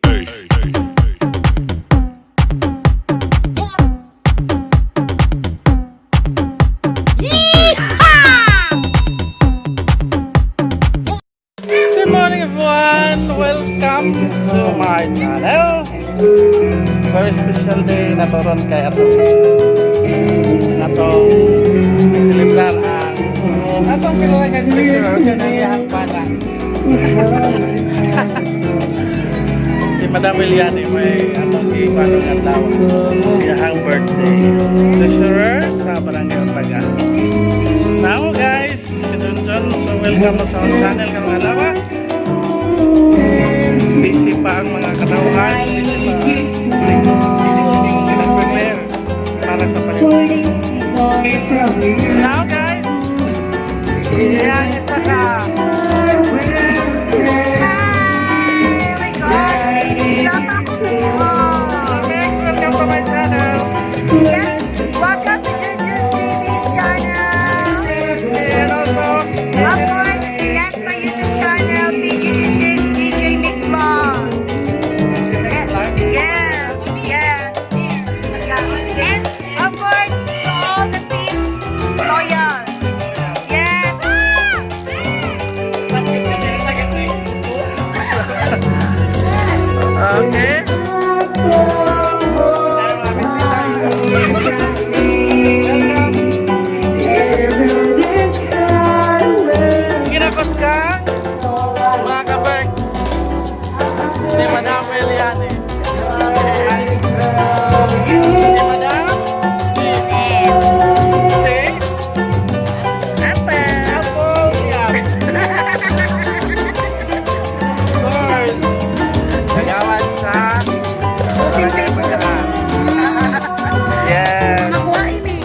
Good morning everyone! Welcome to my channel. Very special day na to ron kay atong nagselebrar ang atong pilay kay treasure kaniyang pana. Si Madam Eliane may atong gikwano nga tawo. Iyang birthday. Treasurer sa Barangay Ortaga. Now guys, sinunod so welcome sa akong channel karong alawa. Busy pa ang mga katauhan, busy pa pinag-prepare para sa panibig. Now guys, yan isa ka. Welcome to my channel. Yes, welcome to Juju's TV's channel. And also, Of course, that's my YouTube channel, PGD6 DJ Mick Vlog. Yeah, yeah. And of course, to all the team loyal. Yes. okay. Kinakos ka mga kaberg ni Madam Eliane. Si Madam si Apa? Apple Yam. Of course. Kagawan sa Open paper. yes. Nakuha ini.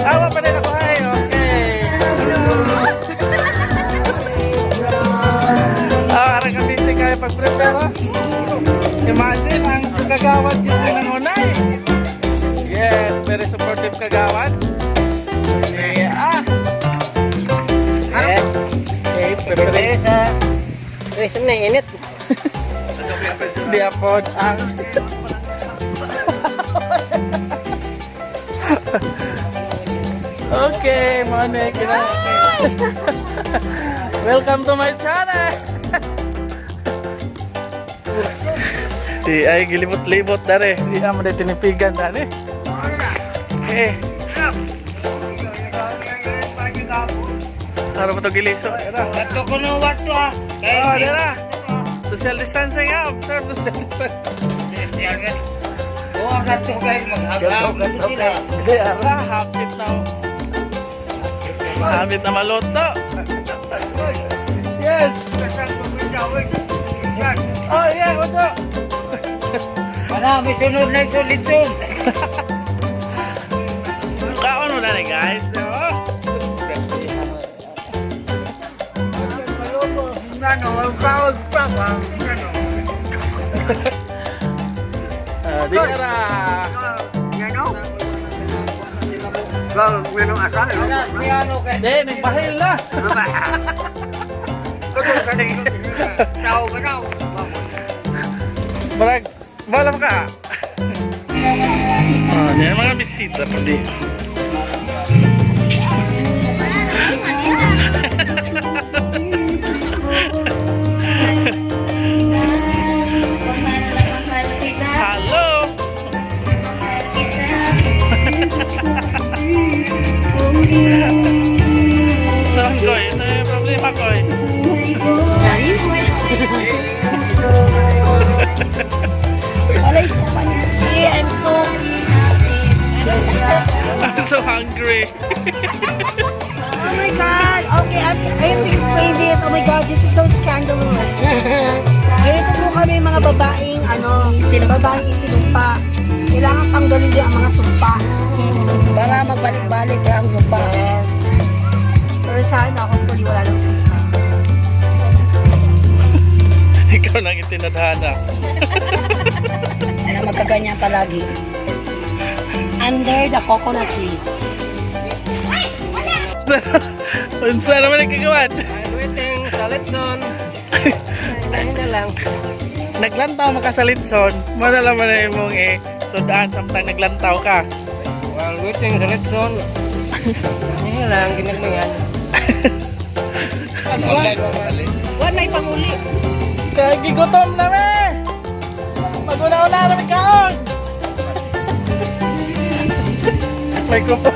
Awa pa rin ako ay okay. Arang ka busy kayo pag-prepare oh. Imagine ang kagawad dito ng unay. Yes, very supportive kagawad. Yeah. Yes. Okay, prepare sa reason na init. Di apod ang okay, Mone, welcome to my channel. Si ay gilibot-libot dare, di amo de tinipigan dare. Okay. Para mo to giliso. Ato ko no wato ah. Oh, dara. Social distancing ah, observe social distancing. Oh, ato guys maghabraw sila. Hindi, ara, hapit na. Hapit na maloto. Yes. Oh, yeah, wato. Marami sunod na solitun. Kaon mo na guys. Oh. Di ara. Piano kay. Di, nagpahil na. Tao ba daw? Marag, balam ka. Oh, yan mga bisita po di. Hello. Saan ko? Ito yung problema ko eh. I'm so hungry. Oh my God. Okay, I have to explain this. Oh my God, this is so scandalous. Ganito po kami mga babaeng, babaeng isinumpa. Kailangan tanggalin din ang mga sumpa. Para magbalik-balik ang sumpa. Yes. Pero sana ako puli wala lang sumpa. Ikaw nang itinadhana. Na magkaganyan palagi. Under the coconut tree. Unsa naman ang kagawan? I'm waiting sa letson. Ayun na lang. Naglantaw makasalitson, mo na lang na imong sudaan samtang naglantaw ka. While waiting sa next zone. Yan lang, ginagmayan. Wala may panguli. Kaya gigutom na me! Mag-una-una na may kaon! May kupo.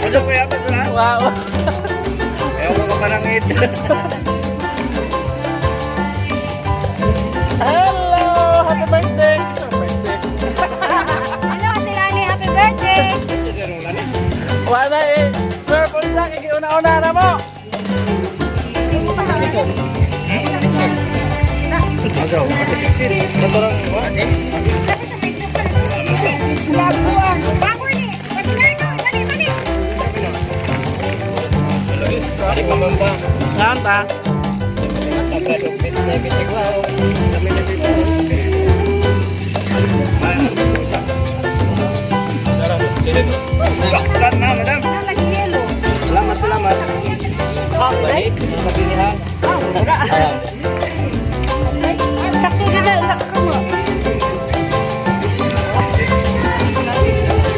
Ano ko yan? Wow! Ewan ko ka nangit. Hello! Happy birthday! Happy birthday! Hello, Ate Lani, happy birthday! Wala Sir, punta kay una-una na mo! Agaw, ako tiksiri. Natarang mo? Ari pamamba. Nanta? Selamat na, madam. Selamat, selamat. Baik, sabi nila. Sakto na daw, sakto mo.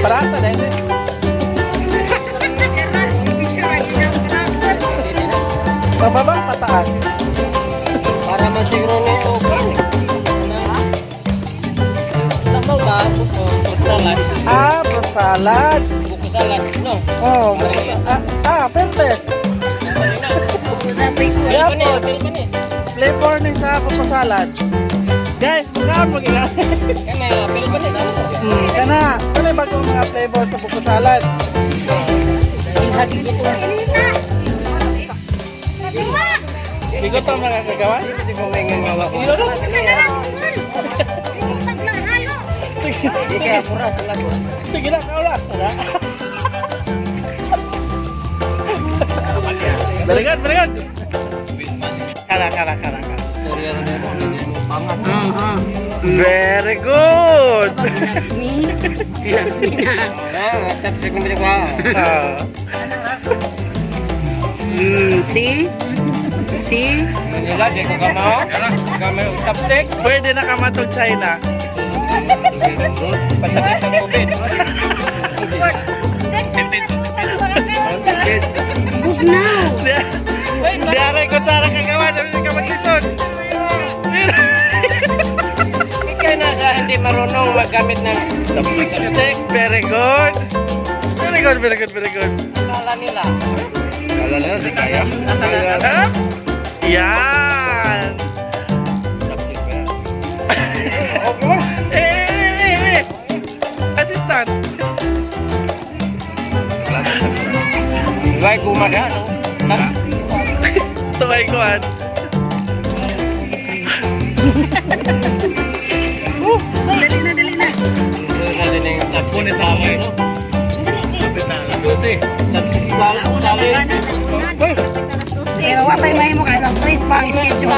Parata na ito. Pababa, pataas. Para masiguro ni Okan. Tama ba? Buko salad. Fruit salad. Buko salad, no? Oh, pente. Kaya po. Flavor ng sa fruit salad. Guys, magkaan mag-ingat. Kaya pero ba nila? Kana bagong mga flavor sa buko salad. Hindi ko ito nakakagawa. Hindi mo may ngawa ko. Hindi kaya pura salad. Sige lang, kaulas na. Balikan. Kara. Very good. Relax me na. Tapos ko mo ko. See? Nila, di ko kama. Kama yung taptek. Pwede na kamatog China. Patakit ng COVID. Book now. Diaray ko tara kagawa na hindi ka mag-isod. Ikaw na sa hindi marunong maggamit ng taptek. Very good. Kala nila. Kala nila, di kaya. Ha? Yan. Assistant. Iway kumaga, no? Tuway ko an. Dali na. Dali na yung tagpunit sa akin, no? Dosi. Pero wapay may mo kayo ng please pang schedule.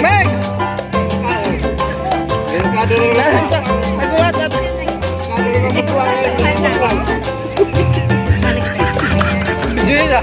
Max! Delikado rin na. Nagawa natin. Sige na.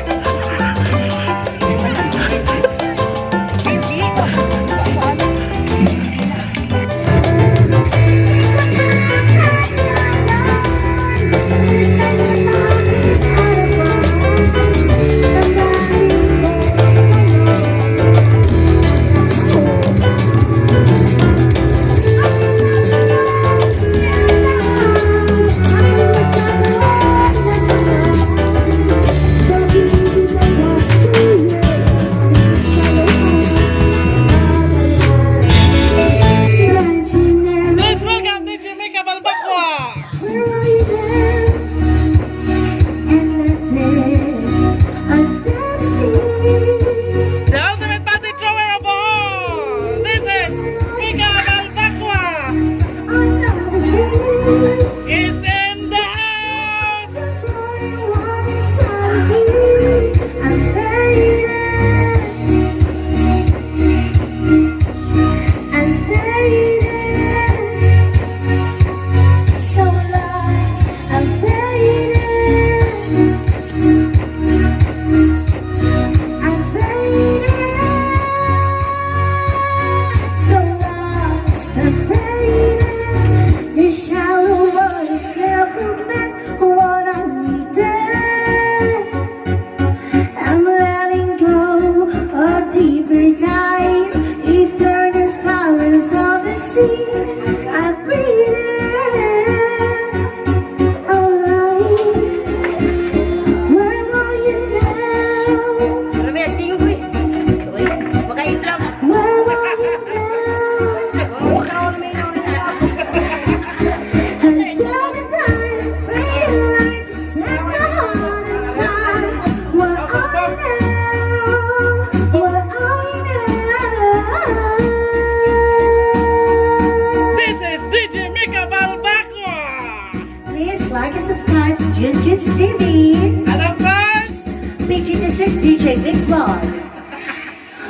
is DJ Vic Vlog.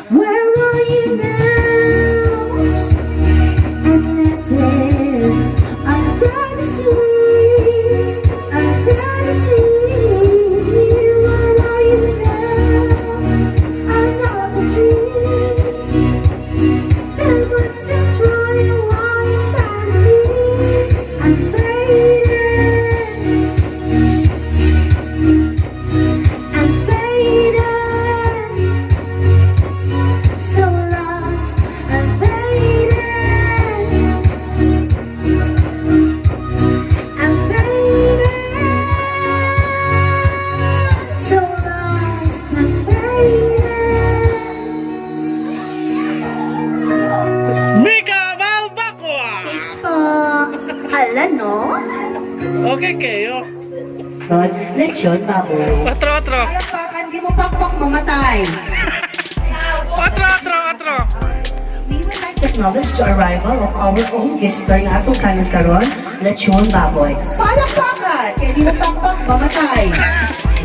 Where are you now? Atlantis, I'm down to see, I'm down to see. Where are you now? I'm not a dream. The monsters running wild inside of me. I'm faded. I'm faded. So lost. I'm faded. I'm faded. So lost. I'm faded. Mika Balbacqua! Thanks po. Hala, no? Okay kayo. Leksyon, babo. Otro. Palakpakan, di mo pakpak mamatay. Otro. We would like to acknowledge the arrival of our own visitor na atong kanan karon, Lechon Baboy. Palakpakan! Kaya di mo pakpak mamatay.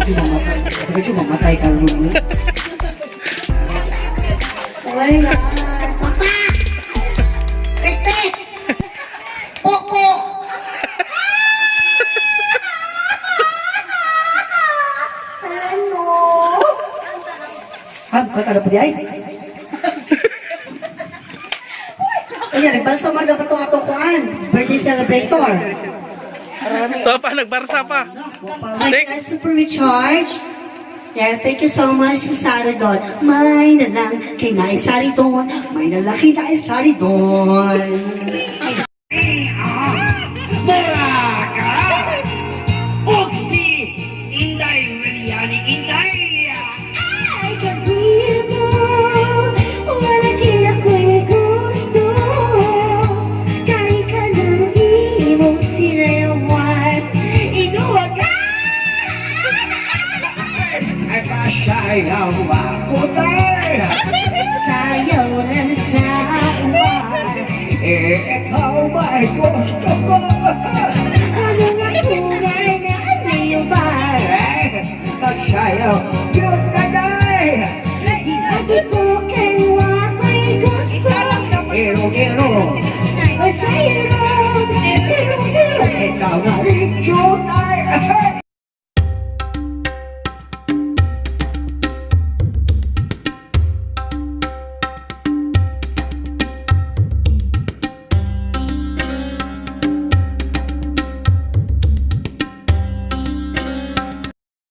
Hindi mamatay ka rin. Oh my God. Pakpak! Pek-pek! Pok-pok! Ano? Ba't ano po di ay? Ayan, nagbalsamar dapat itong atukuan. Birthday celebrator. Ito pa, nagbarsa pa. Like, I'm super recharged. Yes, thank you so much sa Saridon. May na lang kay Naisaridon. May nalaki Naisaridon. Oksi! Inday, Mariani, Inday! Ay, gabi mo. Wala kaya ko'y gusto. Kahit ka ng imong sinayawan. Inuwagan! Ay, pasayaw ako tayo! Sayaw lang sa uwan. Ikaw ba'y gusto ko? Ano nga tunay na ano ba? Pasayaw